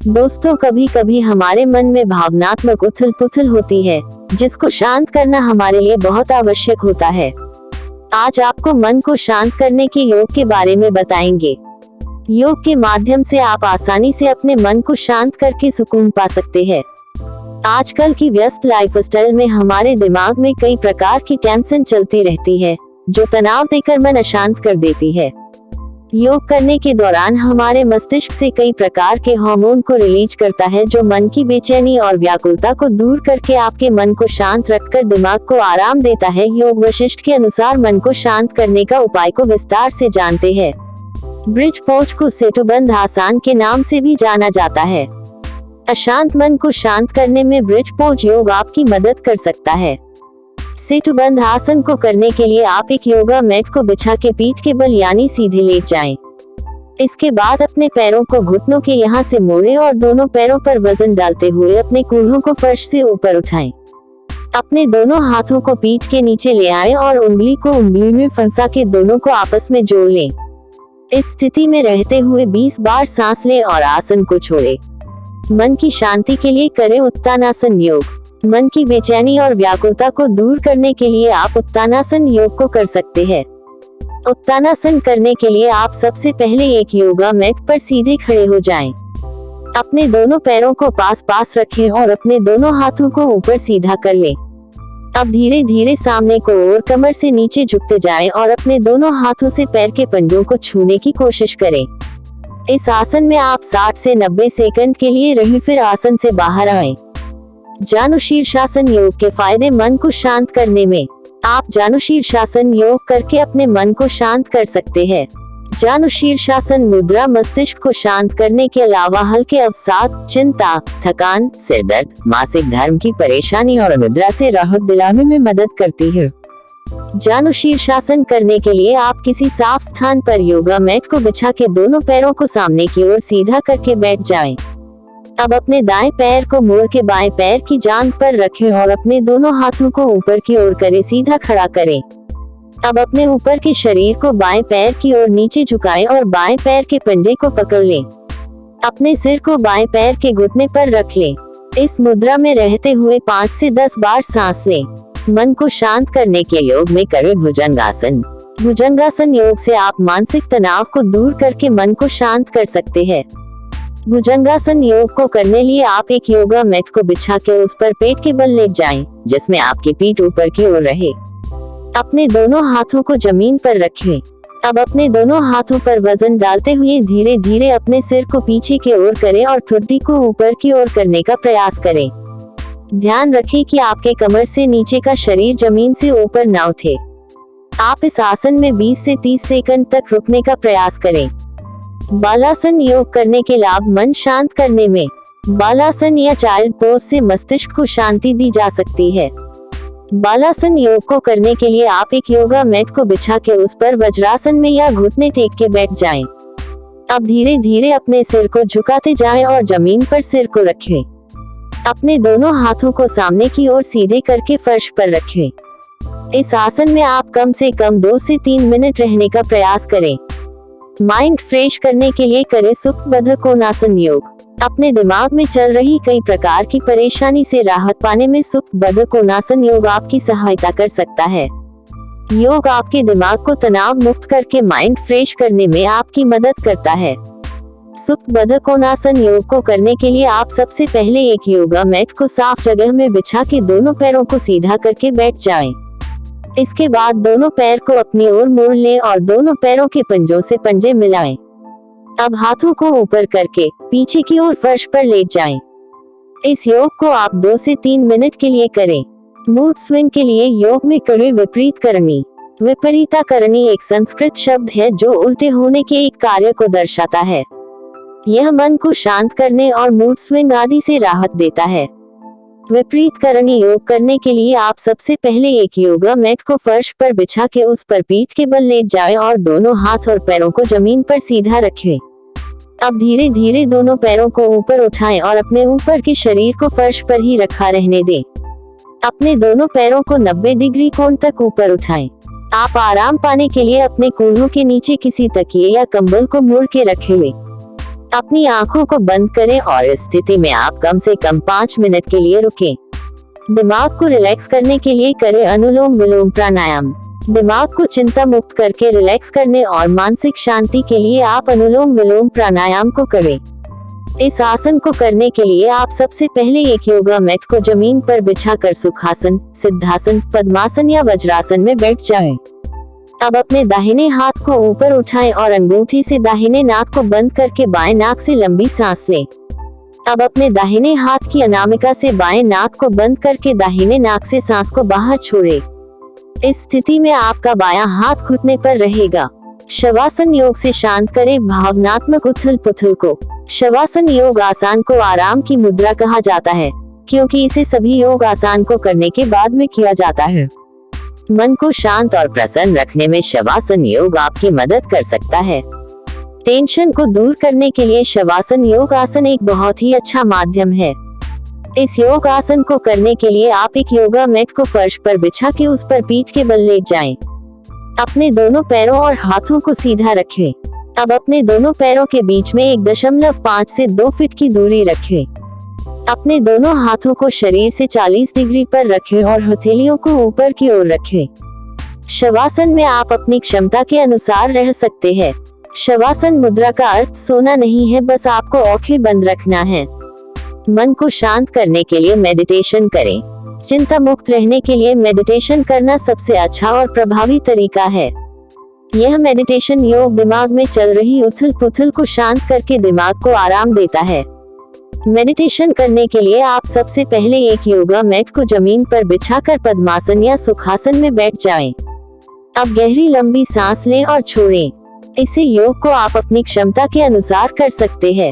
दोस्तों, कभी कभी हमारे मन में भावनात्मक उथल पुथल होती है, जिसको शांत करना हमारे लिए बहुत आवश्यक होता है। आज आपको मन को शांत करने के योग के बारे में बताएंगे। योग के माध्यम से आप आसानी से अपने मन को शांत करके सुकून पा सकते हैं। आजकल की व्यस्त लाइफस्टाइल में हमारे दिमाग में कई प्रकार की टेंशन चलती रहती है, जो तनाव देकर मन अशांत कर देती है। योग करने के दौरान हमारे मस्तिष्क से कई प्रकार के हार्मोन को रिलीज करता है, जो मन की बेचैनी और व्याकुलता को दूर करके आपके मन को शांत रखकर दिमाग को आराम देता है। योग वशिष्ठ के अनुसार मन को शांत करने का उपाय को विस्तार से जानते हैं। ब्रिज पोज को सेतुबंध आसन के नाम से भी जाना जाता है। अशांत मन को शांत करने में ब्रिज पोज योग आपकी मदद कर सकता है। सेतुबंध आसन को करने के लिए आप एक योगा मैट को बिछा के पीठ के बल यानी सीधे लेट जाएं। इसके बाद अपने पैरों को घुटनों के यहाँ से मोड़ें और दोनों पैरों पर वजन डालते हुए अपने कूल्हों को फर्श से ऊपर उठाएं। अपने दोनों हाथों को पीठ के नीचे ले आएं और उंगली को उंगली में फंसा के दोनों को आपस में जोड़ लें। इस स्थिति में रहते हुए 20 बार सांस लें और आसन को छोड़ें। मन की शांति के लिए करें उत्तानासन योग। मन की बेचैनी और व्याकुलता को दूर करने के लिए आप उत्तानासन योग को कर सकते हैं। उत्तानासन करने के लिए आप सबसे पहले एक योगा मैट पर सीधे खड़े हो जाएं। अपने दोनों पैरों को पास पास रखें और अपने दोनों हाथों को ऊपर सीधा कर लें। अब धीरे धीरे सामने को और कमर से नीचे झुकते जाएं और अपने दोनों हाथों से पैर के पंजों को छूने की कोशिश करें। इस आसन में आप 60 से 90 सेकंड के लिए रहें, फिर आसन से बाहर आएं। जानु शीर्षासन योग के फायदे। मन को शांत करने में आप जानु शीर्षासन योग करके अपने मन को शांत कर सकते हैं। जानु शीर्षासन मुद्रा मस्तिष्क को शांत करने के अलावा हल्के अवसाद, चिंता, थकान, सिरदर्द, मासिक धर्म की परेशानी और अनिद्रा से राहत दिलाने में मदद करती है। जानु शीर्षासन करने के लिए आप किसी साफ स्थान पर योगा मैट को बिछा के दोनों पैरों को सामने की ओर सीधा करके बैठ जाएं। अब अपने दाएं पैर को मोड़ के बाएं पैर की जांघ पर रखें और अपने दोनों हाथों को ऊपर की ओर करें, सीधा खड़ा करें। अब अपने ऊपर के शरीर को बाएं पैर की ओर नीचे झुकाएं और बाएं पैर के पंजे को पकड़ लें। अपने सिर को बाएं पैर के घुटने पर रख लें। इस मुद्रा में रहते हुए 5 से 10 बार सांस लें। मन को शांत करने के योग में करें भुजंगासन। भुजंगासन योग से आप मानसिक तनाव को दूर करके मन को शांत कर सकते हैं। भुजंगासन योग को करने लिए आप एक योगा मैट को बिछा के उस पर पेट के बल लेट जाएं, जिसमें आपकी पीठ ऊपर की ओर रहे। अपने दोनों हाथों को जमीन पर रखें। अब अपने दोनों हाथों पर वजन डालते हुए धीरे धीरे अपने सिर को पीछे की ओर करें और ठुड्डी को ऊपर की ओर करने का प्रयास करें। ध्यान रखें कि आपके कमर से नीचे का शरीर जमीन से ऊपर ना उठे। आप इस आसन में 20 से 30 सेकंड तक रुकने का प्रयास करें। बालासन योग करने के लाभ। मन शांत करने में बालासन या चाइल्ड पोज से मस्तिष्क को शांति दी जा सकती है। बालासन योग को करने के लिए आप एक योगा मैट को बिछा के उस पर वज्रासन में या घुटने टेक के बैठ जाएं। अब धीरे धीरे अपने सिर को झुकाते जाएं और जमीन पर सिर को रखें। अपने दोनों हाथों को सामने की ओर सीधे करके फर्श पर रखें। इस आसन में आप कम से कम 2 से 3 मिनट रहने का प्रयास करें। माइंड फ्रेश करने के लिए करें सुप्तबद्ध कोणासन योग। अपने दिमाग में चल रही कई प्रकार की परेशानी से राहत पाने में सुप्तबद्ध कोणासन योग आपकी सहायता कर सकता है। योग आपके दिमाग को तनाव मुक्त करके माइंड फ्रेश करने में आपकी मदद करता है। सुप्तबद्ध कोणासन योग को करने के लिए आप सबसे पहले एक योगा मैट को साफ जगह में बिछा के दोनों पैरों को सीधा करके बैठ जाएं। इसके बाद दोनों पैर को अपनी ओर मोड़ लें और दोनों पैरों के पंजों से पंजे मिलाएं। अब हाथों को ऊपर करके पीछे की ओर फर्श पर लेट जाएं। इस योग को आप 2 से 3 मिनट के लिए करें। मूड स्विंग के लिए योग में करें विपरीत करनी। विपरीता करनी एक संस्कृत शब्द है जो उल्टे होने के एक कार्य को दर्शाता है। यह मन को शांत करने और मूड स्विंग आदि से राहत देता है। विपरीत करनी योग करने के लिए आप सबसे पहले एक योगा मैट को फर्श पर बिछा के उस पर पीठ के बल लेट जाएं और दोनों हाथ और पैरों को जमीन पर सीधा रखें। अब धीरे धीरे दोनों पैरों को ऊपर उठाएं और अपने ऊपर के शरीर को फर्श पर ही रखा रहने दें। अपने दोनों पैरों को 90 डिग्री कोण तक ऊपर उठाएं। आप आराम पाने के लिए अपने कूल्हों के नीचे किसी तकिए या कंबल को मोड़ के रखे हुए। अपनी आंखों को बंद करें और इस स्थिति में आप कम से कम 5 मिनट के लिए रुकें। दिमाग को रिलैक्स करने के लिए करें अनुलोम विलोम प्राणायाम। दिमाग को चिंता मुक्त करके रिलैक्स करने और मानसिक शांति के लिए आप अनुलोम विलोम प्राणायाम को करें। इस आसन को करने के लिए आप सबसे पहले एक योगा मैट को जमीन पर बिछाकर सुखासन, सिद्धासन, पद्मासन या वज्रासन में बैठ जाएं। अब अपने दाहिने हाथ को ऊपर उठाएं और अंगूठी से दाहिने नाक को बंद करके बाएं नाक से लंबी सांस लें। अब अपने दाहिने हाथ की अनामिका से बाएं नाक को बंद करके दाहिने नाक से सांस को बाहर छोड़ें। इस स्थिति में आपका बायां हाथ घुटने पर रहेगा। शवासन योग से शांत करें भावनात्मक उथल पुथल को। शवासन योग आसान को आराम की मुद्रा कहा जाता है, क्योंकि इसे सभी योग आसान को करने के बाद में किया जाता है। मन को शांत और प्रसन्न रखने में शवासन योग आपकी मदद कर सकता है। टेंशन को दूर करने के लिए शवासन योग आसन एक बहुत ही अच्छा माध्यम है। इस योग आसन को करने के लिए आप एक योगा मैट को फर्श पर बिछा के उस पर पीठ के बल लेट जाएं। अपने दोनों पैरों और हाथों को सीधा रखें। अब अपने दोनों पैरों के बीच में 1.5 से 2 फीट की दूरी रखें। अपने दोनों हाथों को शरीर से 40 डिग्री पर रखें और हथेलियों को ऊपर की ओर रखें। शवासन में आप अपनी क्षमता के अनुसार रह सकते हैं। शवासन मुद्रा का अर्थ सोना नहीं है, बस आपको आंखें बंद रखना है। मन को शांत करने के लिए मेडिटेशन करें। चिंता मुक्त रहने के लिए मेडिटेशन करना सबसे अच्छा और प्रभावी तरीका है। यह मेडिटेशन योग दिमाग में चल रही उथल पुथल को शांत करके दिमाग को आराम देता है। मेडिटेशन करने के लिए आप सबसे पहले एक योगा मैट को जमीन पर बिछाकर पद्मासन या सुखासन में बैठ जाएं। अब गहरी लंबी सांस लें और छोड़ें। इसे योग को आप अपनी क्षमता के अनुसार कर सकते हैं।